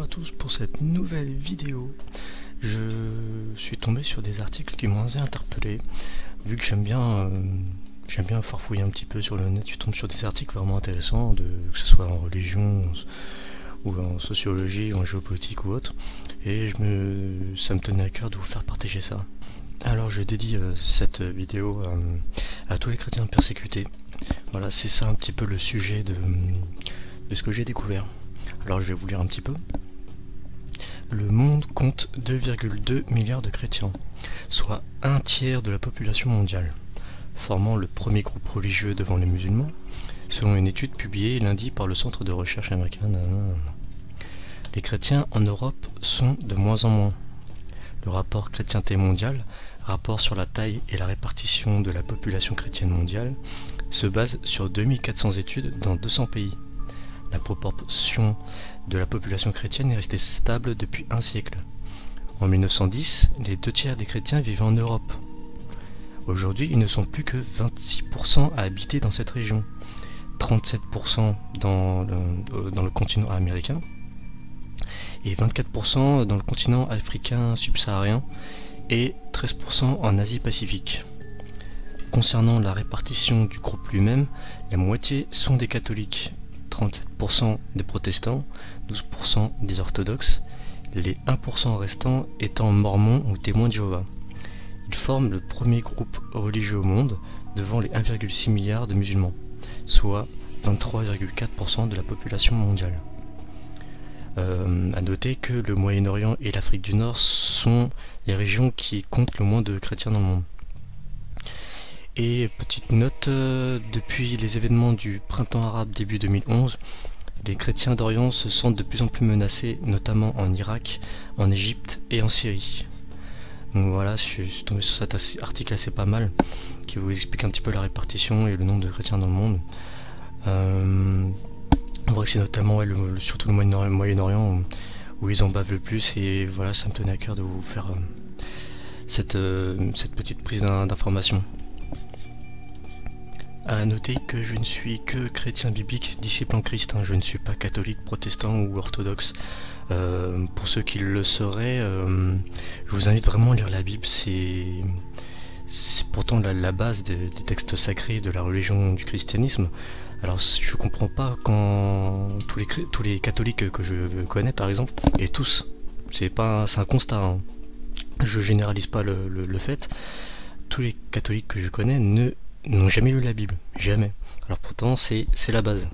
à tous pour cette nouvelle vidéo. Je suis tombé sur des articles qui m'ont assez interpellé. Vu que j'aime bien farfouiller un petit peu sur le net, je tombe sur des articles vraiment intéressants, que ce soit en religion ou en sociologie ou en géopolitique ou autre. Et ça me tenait à cœur de vous faire partager ça. Alors je dédie cette vidéo à tous les chrétiens persécutés. Voilà, c'est ça un petit peu le sujet de ce que j'ai découvert. Alors je vais vous lire un petit peu. Le monde compte 2,2 milliards de chrétiens, soit un tiers de la population mondiale, formant le premier groupe religieux devant les musulmans, selon une étude publiée lundi par le Centre de recherche américain. Les chrétiens en Europe sont de moins en moins. Le rapport Chrétienté mondiale, rapport sur la taille et la répartition de la population chrétienne mondiale, se base sur 2400 études dans 200 pays. La proportion de la population chrétienne est restée stable depuis un siècle. En 1910, les 2 tiers des chrétiens vivaient en Europe. Aujourd'hui, ils ne sont plus que 26% à habiter dans cette région, 37% dans le continent américain et 24% dans le continent africain subsaharien et 13% en Asie-Pacifique. Concernant la répartition du groupe lui-même, la moitié sont des catholiques, 37% des protestants, 12% des orthodoxes, les 1% restants étant mormons ou témoins de Jéhovah. Ils forment le premier groupe religieux au monde devant les 1,6 milliard de musulmans, soit 23,4% de la population mondiale. À noter que le Moyen-Orient et l'Afrique du Nord sont les régions qui comptent le moins de chrétiens dans le monde. Et petite note, depuis les événements du printemps arabe début 2011, les chrétiens d'Orient se sentent de plus en plus menacés, notamment en Irak, en Égypte et en Syrie. Donc voilà, je suis tombé sur cet article assez pas mal, qui vous explique un petit peu la répartition et le nombre de chrétiens dans le monde. On voit que c'est notamment surtout le Moyen-Orient où ils en bavent le plus, et voilà, ça me tenait à cœur de vous faire cette petite prise d'information. A noter que je ne suis que chrétien biblique, disciple en Christ, je ne suis pas catholique, protestant ou orthodoxe. Pour ceux qui le sauraient, je vous invite vraiment à lire la Bible, c'est pourtant la base des textes sacrés de la religion du christianisme. Alors je comprends pas quand tous les catholiques que je connais par exemple, et tous, c'est un constat, je généralise pas le fait, tous les catholiques que je connais n'ont jamais lu la Bible, jamais. Alors pourtant c'est la base.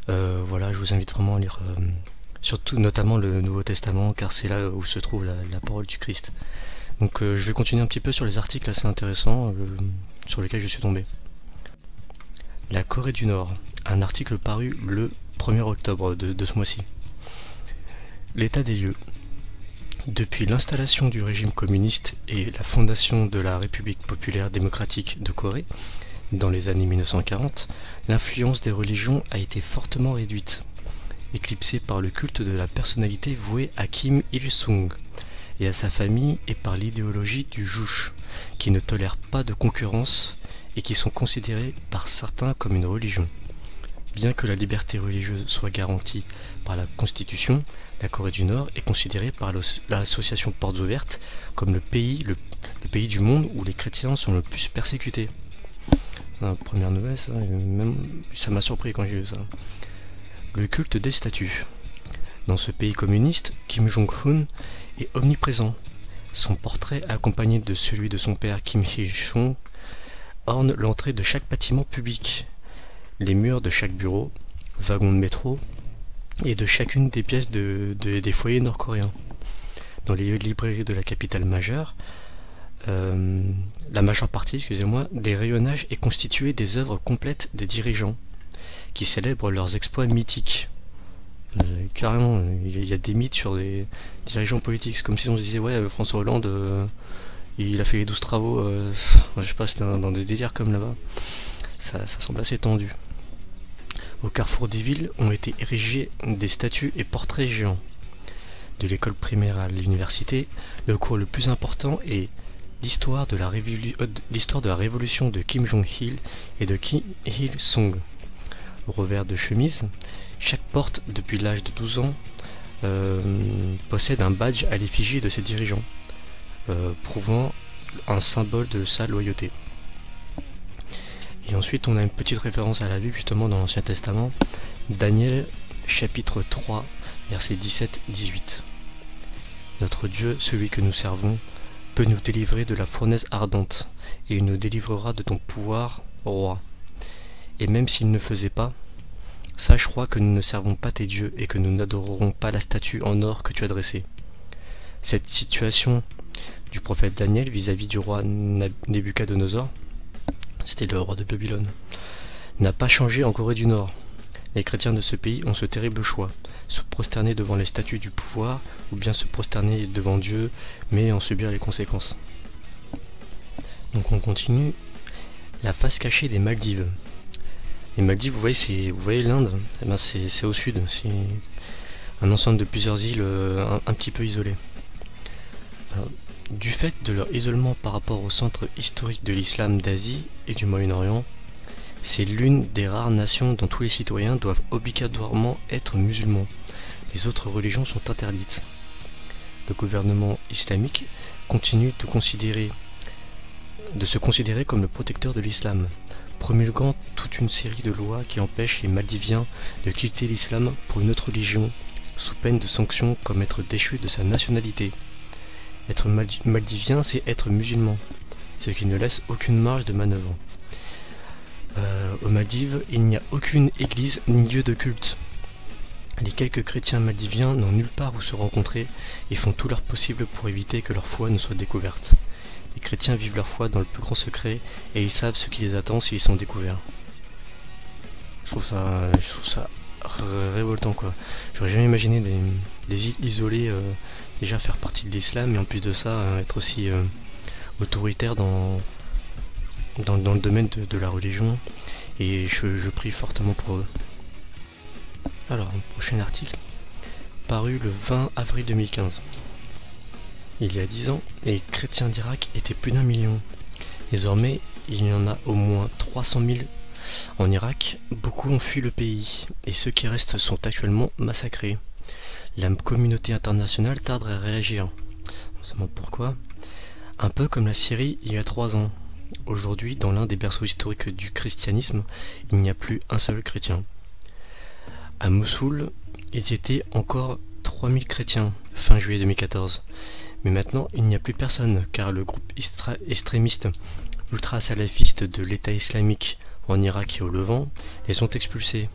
Voilà, je vous invite vraiment à lire, surtout notamment le Nouveau Testament, car c'est là où se trouve la parole du Christ. Donc je vais continuer un petit peu sur les articles assez intéressants sur lesquels je suis tombé. La Corée du Nord, un article paru le 1er octobre de ce mois-ci. L'état des lieux. Depuis l'installation du régime communiste et la fondation de la République populaire démocratique de Corée, dans les années 1940, l'influence des religions a été fortement réduite, éclipsée par le culte de la personnalité vouée à Kim Il-sung et à sa famille et par l'idéologie du juche, qui ne tolère pas de concurrence et qui sont considérés par certains comme une religion. Bien que la liberté religieuse soit garantie par la Constitution, la Corée du Nord est considérée par l'association Portes Ouvertes comme le pays du monde où les chrétiens sont le plus persécutés. C'est la première nouvelle, ça, ça m'a surpris quand j'ai vu ça. Le culte des statues. Dans ce pays communiste, Kim Jong-un est omniprésent. Son portrait, accompagné de celui de son père Kim Il-sung, orne l'entrée de chaque bâtiment public, les murs de chaque bureau, wagon de métro, et de chacune des pièces des foyers nord-coréens. Dans les librairies de la capitale majeure, la majeure partie, des rayonnages est constituée des œuvres complètes des dirigeants, qui célèbrent leurs exploits mythiques. Carrément, il y a des mythes sur des dirigeants politiques, c'est comme si on se disait, ouais, François Hollande, il a fait les 12 travaux, je sais pas, c'était dans des délires comme là-bas. Ça semble assez tendu. Au carrefour des villes ont été érigés des statues et portraits géants. De l'école primaire à l'université, le cours le plus important est l'histoire de la révolution de Kim Jong-il et de Kim Il-sung. Au revers de chemise, chaque porte depuis l'âge de 12 ans possède un badge à l'effigie de ses dirigeants, prouvant un symbole de sa loyauté. Et ensuite on a une petite référence à la Bible justement dans l'Ancien Testament, Daniel chapitre 3 versets 17-18. Notre Dieu, celui que nous servons, peut nous délivrer de la fournaise ardente, et il nous délivrera de ton pouvoir, roi. Et même s'il ne faisait pas, sache, roi, que nous ne servons pas tes dieux et que nous n'adorerons pas la statue en or que tu as dressée. Cette situation du prophète Daniel vis-à-vis du roi Nebuchadnezzar, c'était le roi de Babylone, n'a pas changé en Corée du Nord. Les chrétiens de ce pays ont ce terrible choix, se prosterner devant les statues du pouvoir ou bien se prosterner devant Dieu mais en subir les conséquences. Donc on continue. La face cachée des Maldives. Les Maldives, vous voyez l'Inde, eh ben c'est au sud, c'est un ensemble de plusieurs îles un petit peu isolées. Du fait de leur isolement par rapport au centre historique de l'islam d'Asie et du Moyen-Orient, c'est l'une des rares nations dont tous les citoyens doivent obligatoirement être musulmans. Les autres religions sont interdites. Le gouvernement islamique continue de se considérer comme le protecteur de l'islam, promulguant toute une série de lois qui empêchent les Maldiviens de quitter l'islam pour une autre religion, sous peine de sanctions comme être déchu de sa nationalité. Être maldivien, c'est être musulman, ce qui ne laisse aucune marge de manœuvre. Aux Maldives, il n'y a aucune église ni lieu de culte. Les quelques chrétiens maldiviens n'ont nulle part où se rencontrer et font tout leur possible pour éviter que leur foi ne soit découverte. Les chrétiens vivent leur foi dans le plus grand secret et ils savent ce qui les attend s'ils sont découverts. Je trouve ça révoltant quoi. J'aurais jamais imaginé des îles isolées déjà faire partie de l'islam et en plus de ça être aussi autoritaire dans le domaine de la religion, et je prie fortement pour eux. Alors, prochain article, paru le 20 avril 2015. Il y a 10 ans, les chrétiens d'Irak étaient plus d'1 million. Désormais, il y en a au moins 300 000 en Irak. Beaucoup ont fui le pays, et ceux qui restent sont actuellement massacrés. La communauté internationale tarde à réagir. On se demande pourquoi. Un peu comme la Syrie il y a 3 ans. Aujourd'hui, dans l'un des berceaux historiques du christianisme, il n'y a plus un seul chrétien. À Mossoul, ils étaient encore 3000 chrétiens fin juillet 2014. Mais maintenant, il n'y a plus personne, car le groupe extrémiste ultra-salafiste de l'État islamique en Irak et au Levant les ont expulsés.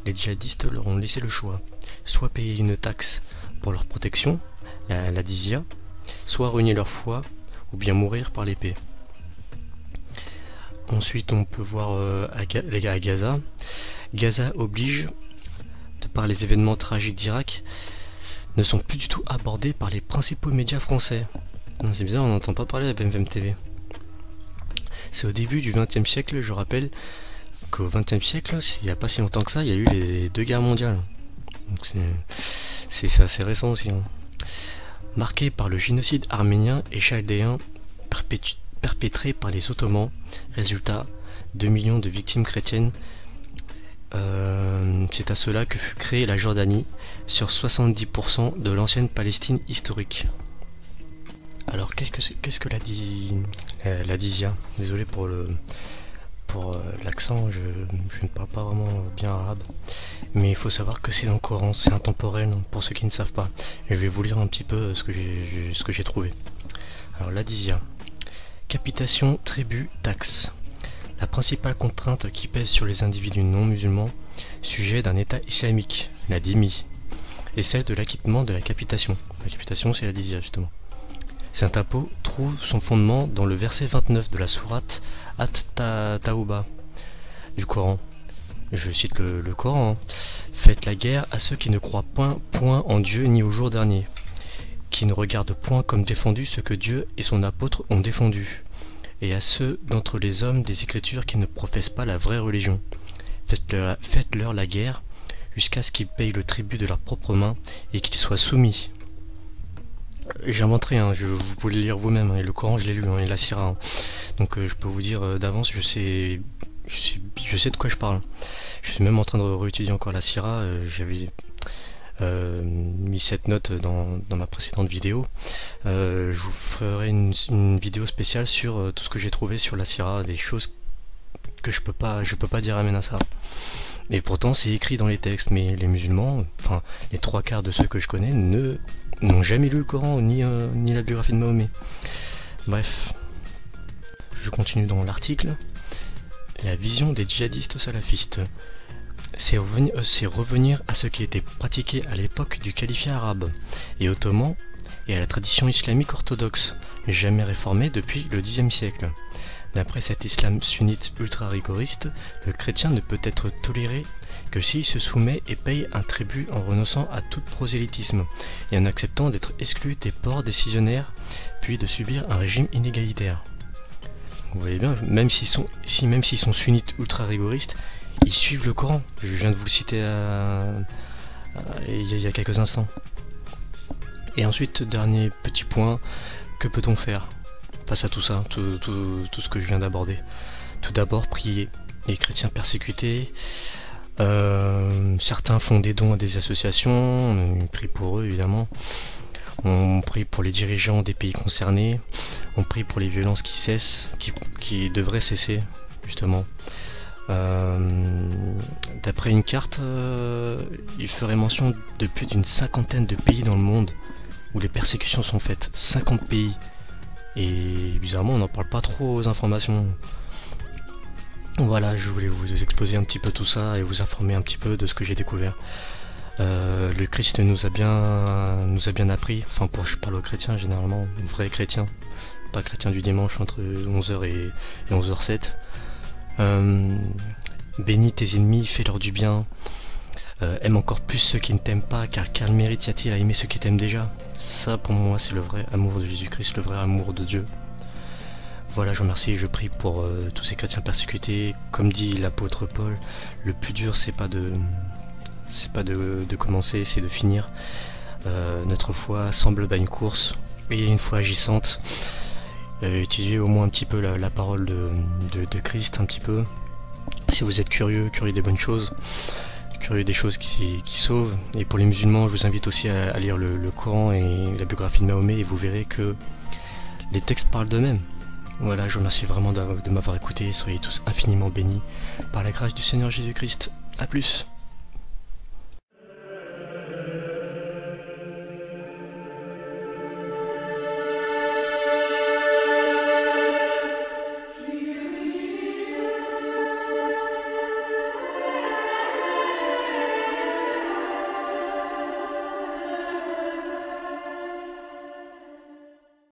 Les djihadistes leur ont laissé le choix, soit payer une taxe pour leur protection, la dizia, soit renier leur foi, ou bien mourir par l'épée. Ensuite, on peut voir à Gaza. Gaza oblige, de par les événements tragiques d'Irak, ne sont plus du tout abordés par les principaux médias français. C'est bizarre, on n'entend pas parler à BFM TV. C'est au début du XXe siècle, je rappelle qu'au XXe siècle, il n'y a pas si longtemps que ça, il y a eu les 2 guerres mondiales. Donc c'est assez récent aussi. Marqué par le génocide arménien et chaldéen perpétré par les Ottomans, résultat 2 millions de victimes chrétiennes. C'est à cela que fut créée la Jordanie, sur 70% de l'ancienne Palestine historique. Alors qu'est-ce que la dizia? Désolé pour l'accent, je ne parle pas vraiment bien arabe, mais il faut savoir que c'est dans le Coran, c'est intemporel pour ceux qui ne savent pas. Et je vais vous lire un petit peu ce que j'ai trouvé. Alors la dizia: capitation, tribut, taxe. La principale contrainte qui pèse sur les individus non musulmans, sujets d'un État islamique, la dhimmi, est celle de l'acquittement de la capitation. La capitation, c'est la dizia justement. Cet impôt trouve son fondement dans le verset 29 de la sourate At-Tawbah du Coran. Je cite le Coran. Faites la guerre à ceux qui ne croient point en Dieu ni au jour dernier, qui ne regardent point comme défendu ce que Dieu et son apôtre ont défendu, et à ceux d'entre les hommes des Écritures qui ne professent pas la vraie religion. Faites-leur la guerre jusqu'à ce qu'ils payent le tribut de leurs propres mains et qu'ils soient soumis. J'inventerai, vous pouvez le lire vous-même, et le Coran je l'ai lu, et la Sira. Donc je peux vous dire d'avance, je sais de quoi je parle. Je suis même en train de réétudier encore la Sira. mis cette note dans ma précédente vidéo. Je vous ferai une vidéo spéciale sur tout ce que j'ai trouvé sur la Sira, des choses que je peux pas dire amen à ça. Et pourtant c'est écrit dans les textes, mais les musulmans, enfin les 3/4 de ceux que je connais, n'ont jamais lu le Coran ni la biographie de Mahomet. Bref, je continue dans l'article. La vision des djihadistes salafistes, c'est revenir à ce qui était pratiqué à l'époque du califat arabe et ottoman et à la tradition islamique orthodoxe, jamais réformée depuis le Xe siècle. D'après cet islam sunnite ultra-rigoriste, le chrétien ne peut être toléré que s'il se soumet et paye un tribut en renonçant à tout prosélytisme et en acceptant d'être exclu des ports décisionnaires, puis de subir un régime inégalitaire. Vous voyez bien, même s'ils sont sunnites ultra-rigoristes, ils suivent le Coran. Je viens de vous le citer il y a quelques instants. Et ensuite, dernier petit point, que peut-on faire face à tout ça, tout ce que je viens d'aborder? Tout d'abord, prier. Les chrétiens persécutés, certains font des dons à des associations, on prie pour eux évidemment, on prie pour les dirigeants des pays concernés, on prie pour les violences qui cessent, qui devraient cesser justement. D'après une carte, il ferait mention de plus d'une 50aine de pays dans le monde où les persécutions sont faites. 50 pays. Et bizarrement on n'en parle pas trop aux informations. Voilà, je voulais vous exposer un petit peu tout ça et vous informer un petit peu de ce que j'ai découvert. Le Christ nous a bien appris, enfin je parle aux chrétiens généralement, vrais chrétiens, pas chrétiens du dimanche entre 11h et 11h07. Bénis tes ennemis, fais-leur du bien, aime encore plus ceux qui ne t'aiment pas, car quel mérite y a-t-il à aimer ceux qui t'aiment déjà? Ça pour moi c'est le vrai amour de Jésus-Christ, le vrai amour de Dieu. Voilà, je vous remercie et je prie pour tous ces chrétiens persécutés. Comme dit l'apôtre Paul, le plus dur c'est pas de commencer, c'est de finir. Notre foi semble une course, et une foi agissante. Étudiez au moins un petit peu la parole de Christ, un petit peu. Si vous êtes curieux des bonnes choses, curieux des choses qui sauvent. Et pour les musulmans, je vous invite aussi à lire le Coran et la biographie de Mahomet, et vous verrez que les textes parlent d'eux-mêmes. Voilà, je vous remercie vraiment de m'avoir écouté. Soyez tous infiniment bénis par la grâce du Seigneur Jésus-Christ. A plus.